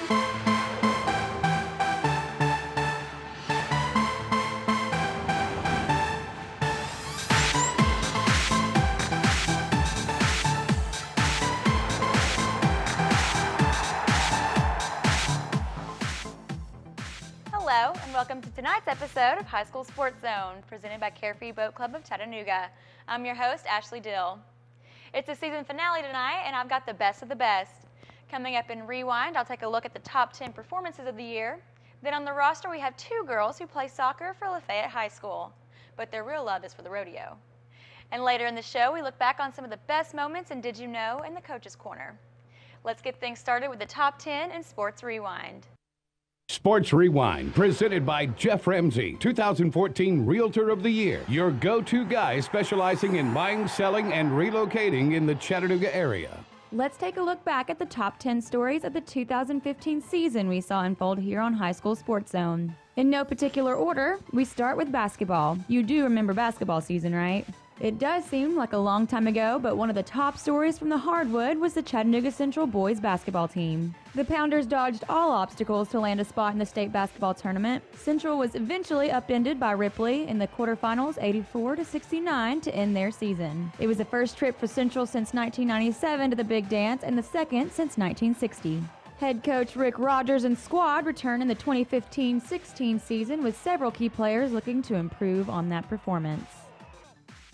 Hello, and welcome to tonight's episode of High School Sports Zone, presented by Carefree Boat Club of Chattanooga. I'm your host, Ashley Dill. It's the season finale tonight, and I've got the best of the best. Coming up in Rewind, I'll take a look at the top 10 performances of the year. Then on the roster, we have two girls who play soccer for Lafayette High School, but their real love is for the rodeo. And later in the show, we look back on some of the best moments in Did You Know in the Coach's Corner. Let's get things started with the top 10 in Sports Rewind. Sports Rewind, presented by Jeff Ramsey, 2014 Realtor of the Year, your go-to guy specializing in buying, selling, and relocating in the Chattanooga area. Let's take a look back at the top 10 stories of the 2015 season we saw unfold here on High School Sports Zone. In no particular order, we start with basketball. You do remember basketball season, right? It does seem like a long time ago, but one of the top stories from the hardwood was the Chattanooga Central boys basketball team. The Pounders dodged all obstacles to land a spot in the state basketball tournament. Central was eventually upended by Ripley in the quarterfinals 84-69 to end their season. It was the first trip for Central since 1997 to the Big Dance and the second since 1960. Head coach Rick Rogers and squad returned in the 2015-16 season with several key players looking to improve on that performance.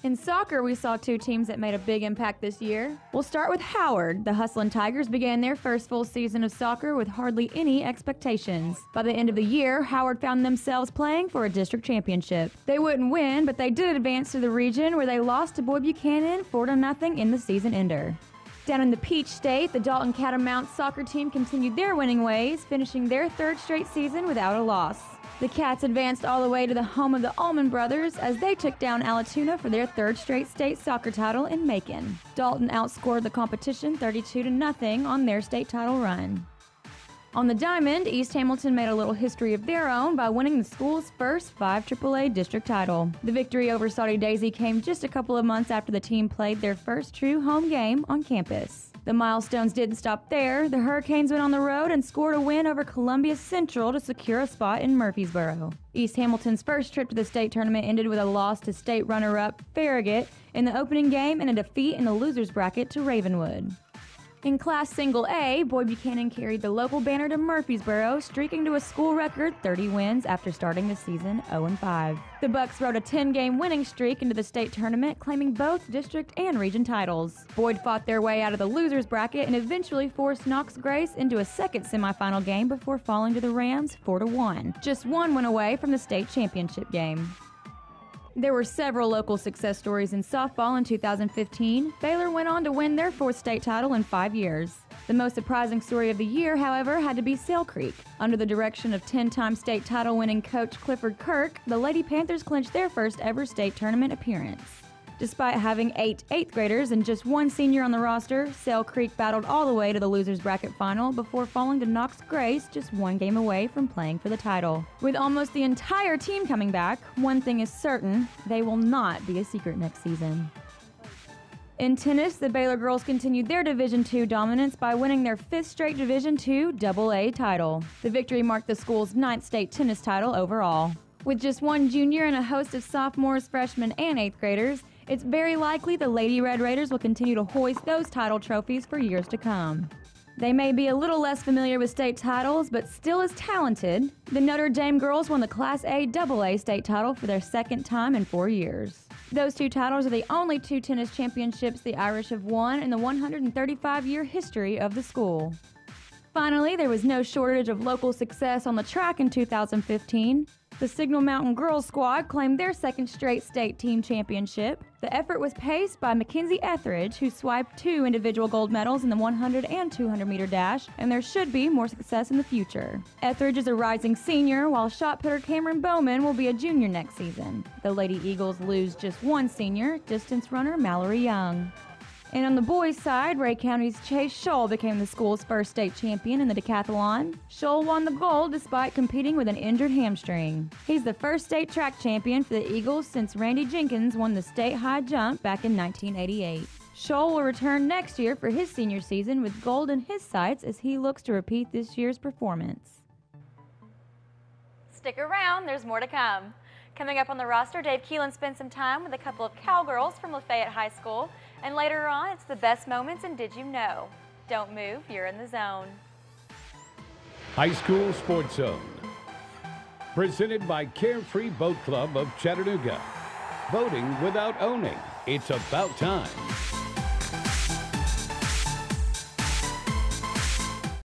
In soccer, we saw two teams that made a big impact this year. We'll start with Howard. The Hustlin' Tigers began their first full season of soccer with hardly any expectations. By the end of the year, Howard found themselves playing for a district championship. They wouldn't win, but they did advance to the region where they lost to Boyd Buchanan 4-0 in the season ender. Down in the Peach State, the Dalton Catamounts soccer team continued their winning ways, finishing their third straight season without a loss. The Cats advanced all the way to the home of the Allman Brothers as they took down Allatoona for their third straight state soccer title in Macon. Dalton outscored the competition 32-0 on their state title run. On the diamond, East Hamilton made a little history of their own by winning the school's first 5 AAA district title. The victory over Soddy Daisy came just a couple of months after the team played their first true home game on campus. The milestones didn't stop there. The Hurricanes went on the road and scored a win over Columbia Central to secure a spot in Murfreesboro. East Hamilton's first trip to the state tournament ended with a loss to state runner-up Farragut in the opening game and a defeat in the losers bracket to Ravenwood. In Class Single A, Boyd Buchanan carried the local banner to Murfreesboro, streaking to a school record 30 wins after starting the season 0-5. The Bucks rode a 10-game winning streak into the state tournament, claiming both district and region titles. Boyd fought their way out of the losers bracket and eventually forced Knox Grace into a second semifinal game before falling to the Rams 4-1. Just one win away from the state championship game. There were several local success stories in softball in 2015. Baylor went on to win their fourth state title in 5 years. The most surprising story of the year, however, had to be Sale Creek. Under the direction of 10-time state title-winning coach Clifford Kirk, the Lady Panthers clinched their first ever state tournament appearance. Despite having 8 eighth graders and just one senior on the roster, Sale Creek battled all the way to the losers bracket final before falling to Knox Grace just one game away from playing for the title. With almost the entire team coming back, one thing is certain, they will not be a secret next season. In tennis, the Baylor girls continued their Division II dominance by winning their 5th straight Division II AA title. The victory marked the school's 9th state tennis title overall. With just one junior and a host of sophomores, freshmen, and 8th graders, it's very likely the Lady Red Raiders will continue to hoist those title trophies for years to come. They may be a little less familiar with state titles, but still as talented. The Notre Dame girls won the Class A AA state title for their second time in 4 years. Those two titles are the only two tennis championships the Irish have won in the 135-year history of the school. Finally, there was no shortage of local success on the track in 2015. The Signal Mountain girls squad claimed their second straight state team championship. The effort was paced by Mackenzie Etheridge, who swiped 2 individual gold medals in the 100 and 200 meter dash, and there should be more success in the future. Etheridge is a rising senior, while shot putter Cameron Bowman will be a junior next season. The Lady Eagles lose just one senior, distance runner Mallory Young. And on the boys' side, Ray County's Chase Scholl became the school's first state champion in the decathlon. Scholl won the gold despite competing with an injured hamstring. He's the first state track champion for the Eagles since Randy Jenkins won the state high jump back in 1988. Scholl will return next year for his senior season with gold in his sights as he looks to repeat this year's performance. Stick around, there's more to come. Coming up on the roster, Dave Keelan spends some time with a couple of cowgirls from Lafayette High School. And later on, it's the best moments in Did You Know? Don't move, you're in the zone. High School Sports Zone. Presented by Carefree Boat Club of Chattanooga. Boating without owning. It's about time.